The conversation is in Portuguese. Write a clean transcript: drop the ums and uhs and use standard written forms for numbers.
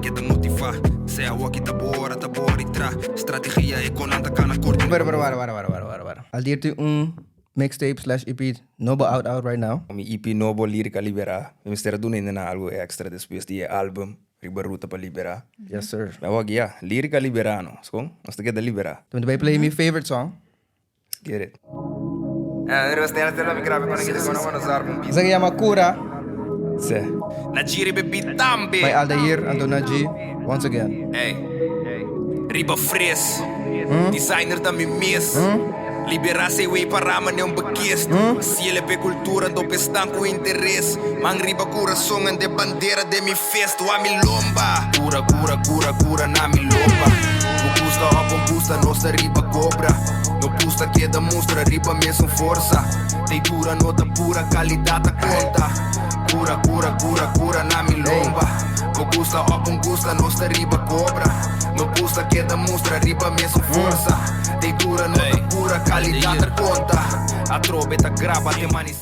que da motivar. Se a waki tabora e tra. Strategia e konanta kana korte. Para. Al dirti mixtape/EP Nobo out right now. Mi EP Nobo Lyrica Libera. Mi stera doen in algo extra después die album Ribaruta pa Libera. Yes, sir. Maar wag ja, Lyrica Liberano. Skong, als de da Libera. Toen wij play my favorite song. Get it. Er was nela tela mi grave con aquele kono zarpum. Zeg je maar Kura. Se. Najiri bebi tambe. Bij ALDAI, Antona G. Once again. Hey. Riba fres. Designer da mi mes. Libera se wei para ma nem bequest. Ciele pe cultura do pestan com interesse. Man riba coração de bandeira de mi festa. A mi lomba. Cura na mi lomba. No custa op custa nossa riba cobra. No custa Keda mostra riba mesmo força. Leitura nota pura qualidade conta. Cura na mi lomba. No custa op custa nossa riba cobra. No custa Keda mostra riba mesmo força. Leitura nota pura qualidade conta. A trobeta grava te manis.